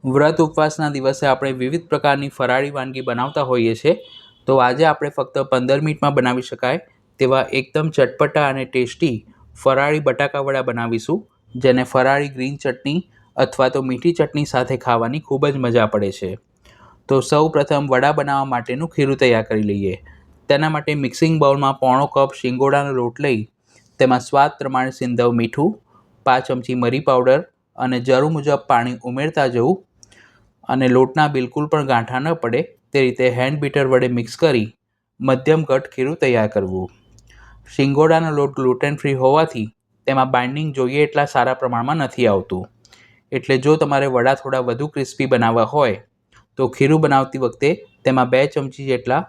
વ્રત ઉપવાસના દિવસે આપણે વિવિધ પ્રકારની ફરાળી વાનગી બનાવતા હોઈએ છીએ, તો આજે આપણે ફક્ત 15 મિનિટમાં બનાવી શકાય તેવા એકદમ ચટપટા અને ટેસ્ટી ફરાળી બટાકાવડા બનાવીશું, જેને ફરાળી ગ્રીન ચટણી અથવા તો મીઠી ચટણી સાથે ખાવાની ખૂબ જ મજા પડે છે. તો સૌ પ્રથમ વડા બનાવવા માટેનું ખીરું તૈયાર કરી લઈએ. તેના માટે મિક્સિંગ બાઉલમાં 1/4 કપ શીંગોડાનો લોટ લઈ તેમાં સ્વાદ પ્રમાણે સિંધવ મીઠું, 5 ચમચી મરી પાવડર અને જરૂર મુજબ પાણી ઉમેરતા જવું અને લોટના બિલકુલ પણ ગાંઠા ન પડે તે રીતે હેન્ડ બીટર વડે મિક્સ કરી મધ્યમ ઘટ ખીરું તૈયાર કરવું. શીંગોડાનો લોટ ગ્લુટેન ફ્રી હોવાથી તેમાં બાઇન્ડિંગ જોઈએ એટલા સારા પ્રમાણમાં નથી આવતું, એટલે જો તમારે વડા થોડા વધુ ક્રિસ્પી બનાવવા હોય તો ખીરું બનાવતી વખતે તેમાં 2 ચમચી જેટલા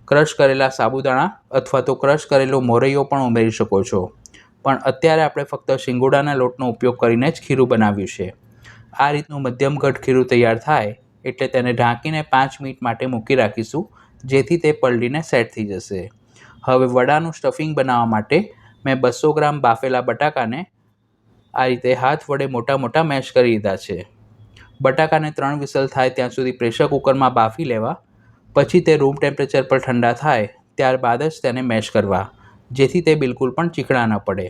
ક્રશ કરેલા સાબુદાણા અથવા તો ક્રશ કરેલો મોરૈયો પણ ઉમેરી શકો છો, પણ અત્યારે આપણે ફક્ત શીંગોડાના લોટનો ઉપયોગ કરીને જ ખીરું બનાવ્યું છે. આ રીતનું મધ્યમ ઘટ ખીરું તૈયાર થાય એટલે તેને ઢાંકીને 5 મિનિટ માટે મૂકી રાખીશું, જેથી તે પલળીને સેટ થઈ જશે. હવે વડાનું સ્ટફિંગ બનાવવા માટે મેં 200 ગ્રામ બાફેલા બટાકાને આ રીતે હાથ વડે મોટા મોટા મેશ કરી લીધા છે. બટાકાને 3 વિસલ થાય ત્યાં સુધી પ્રેશર કુકરમાં બાફી લેવા, પછી તે રૂમ ટેમ્પરેચર પર ઠંડા થાય ત્યારબાદ જ તેને મેશ કરવા, જેથી તે બિલકુલ પણ ચીકણા ન પડે.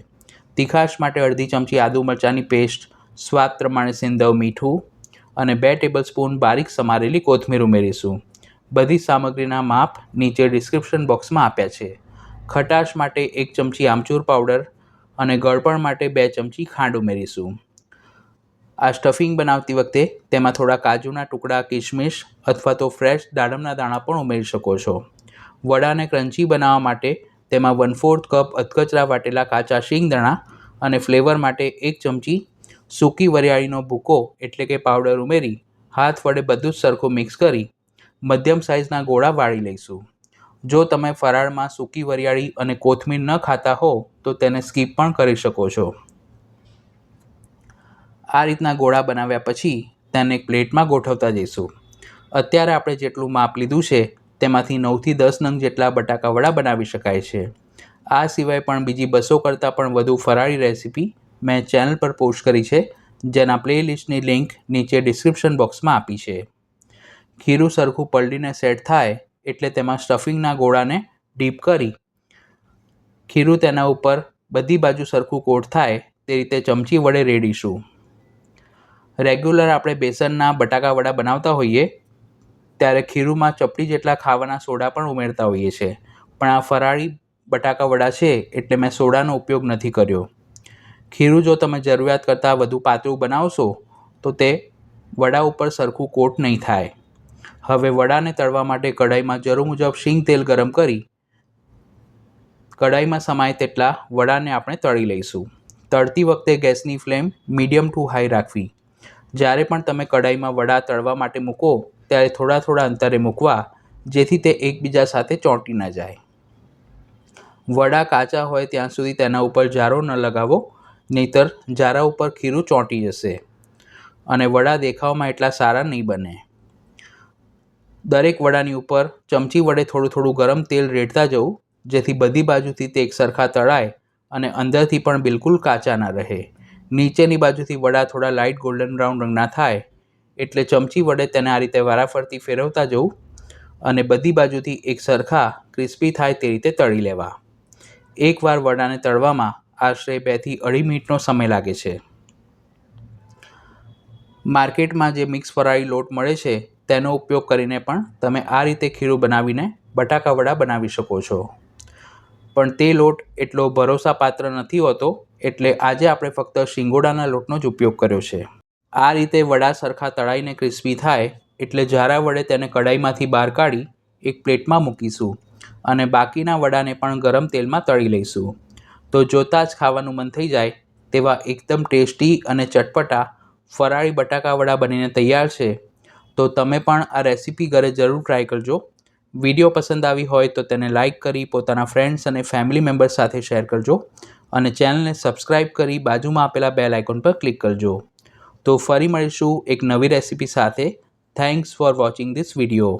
તીખાશ માટે અડધી ચમચી આદુ મરચાંની પેસ્ટ, સ્વાદ પ્રમાણે સિંધવ મીઠું અને 2 ટેબલસ્પૂન બારીક સમારેલી કોથમીર ઉમેરીશું. બધી સામગ્રીના માપ નીચે ડિસ્ક્રિપ્શન બોક્સમાં આપ્યા છે. ખટાશ માટે 1 ચમચી આમચૂર પાવડર અને ગળપણ માટે 2 ચમચી ખાંડ ઉમેરીશું. આ સ્ટફિંગ બનાવતી વખતે તેમાં થોડા કાજુના ટુકડા, કિશમિશ અથવા તો ફ્રેશ દાડમના દાણા પણ ઉમેરી શકો છો. વડાને ક્રન્ચી બનાવવા માટે તેમાં 1/4 કપ અધકચરા વાટેલા કાચા શીંગદાણા અને ફ્લેવર માટે 1 ચમચી સૂકી વરિયાળીનો ભૂકો એટલે કે પાવડર ઉમેરી હાથ વડે બધું જ સરખું મિક્સ કરી મધ્યમ સાઇઝના ગોળા વાળી લઈશું. જો તમે ફરાળમાં સૂકી વરિયાળી અને કોથમીર ન ખાતા હો તો તેને સ્કીપ પણ કરી શકો છો. આ રીતના ગોળા બનાવ્યા પછી તેને એક પ્લેટમાં ગોઠવતા જઈશું. અત્યારે આપણે જેટલું માપ લીધું છે તેમાંથી 9 થી 10 નંગ જેટલા બટાકા વડા બનાવી શકાય છે. આ સિવાય પણ બીજી 200 કરતાં પણ વધુ ફરાળી રેસીપી મેં ચેનલ પર પોસ્ટ કરી છે, જેના પ્લેલિસ્ટની લિંક નીચે ડિસ્ક્રિપ્શન બોક્સમાં આપી છે. ખીરું સરખું પલળીને સેટ થાય એટલે તેમાં સ્ટફિંગના ગોળાને ડીપ કરી ખીરું તેના ઉપર બધી બાજુ સરખું કોટ થાય તે રીતે ચમચી વડે રેડીશું. રેગ્યુલર આપણે બેસનના બટાકા વડા બનાવતા હોઈએ ત્યારે ખીરુંમાં ચપટી જેટલા ખાવાના સોડા પણ ઉમેરતા હોઈએ છીએ, પણ આ ફરાળી બટાકા વડા છે એટલે મેં સોડાનો ઉપયોગ નથી કર્યો. ખીરું જો તમે જરૂરિયાત કરતાં વધુ પાતળું બનાવશો તો તે વડા ઉપર સરખું કોટ નહીં થાય. હવે વડાને તળવા માટે કઢાઈમાં જરૂર મુજબ શીંગ તેલ ગરમ કરી કઢાઈમાં સમાય તેટલા વડાને આપણે તળી લઈશું. તળતી વખતે ગેસની ફ્લેમ મીડિયમ ટુ હાઈ રાખવી. જ્યારે પણ તમે કઢાઈમાં વડા તળવા માટે મૂકો ત્યારે થોડા થોડા અંતરે મૂકવા, જેથી તે એકબીજા સાથે ચોંટી ન જાય. વડા કાચા હોય ત્યાં સુધી તેના ઉપર જારો ન લગાવો, નહીંતર જારા ઉપર ખીરું ચોંટી જશે અને વડા દેખાવમાં એટલા સારા નહીં બને. દરેક વડાની ઉપર ચમચી વડે થોડું થોડું ગરમ તેલ રેડતા જવું, જેથી બધી બાજુથી તે એકસરખા તળાય અને અંદરથી પણ બિલકુલ કાચા ના રહે. નીચેની બાજુથી વડા થોડા લાઇટ ગોલ્ડન બ્રાઉન રંગના થાય એટલે ચમચી વડે તેને આ રીતે વારાફરતી ફેરવતા જવું અને બધી બાજુથી એક સરખા ક્રિસ્પી થાય તે રીતે તળી લેવા. એકવાર વડાને તળવામાં આશરે 2 થી 2.5 મિનિટનો સમય લાગે છે. માર્કેટમાં જે મિક્સ ફરાળી લોટ મળે છે તેનો ઉપયોગ કરીને પણ તમે આ રીતે ખીરું બનાવીને બટાકા વડા બનાવી શકો છો, પણ તે લોટ એટલો ભરોસાપાત્ર નથી હોતો, એટલે આજે આપણે ફક્ત શીંગોડાના લોટનો જ ઉપયોગ કર્યો છે. આ રીતે વડા સરખા તળાઈને ક્રિસ્પી થાય એટલે જારા વડે તેને કઢાઈમાંથી બહાર કાઢી એક પ્લેટમાં મૂકીશું અને બાકીના વડાને પણ ગરમ તેલમાં તળી લઈશું. તો જોતાં જ ખાવાનું મન થઈ જાય તેવા એકદમ ટેસ્ટી અને ચટપટા ફરાળી બટાકા વડા બનીને તૈયાર છે. તો તમે પણ આ રેસીપી ઘરે જરૂર ટ્રાય કરજો. વિડીયો પસંદ આવી હોય તો તેને લાઇક કરી પોતાના ફ્રેન્ડ્સ અને ફેમિલી મેમ્બર્સ સાથે શેર કરજો અને ચેનલને સબસ્ક્રાઈબ કરી બાજુમાં આપેલા બેલ આઇકોન પર ક્લિક કરજો. તો ફરી મળીશું એક નવી રેસીપી સાથે. Thanks for watching this video.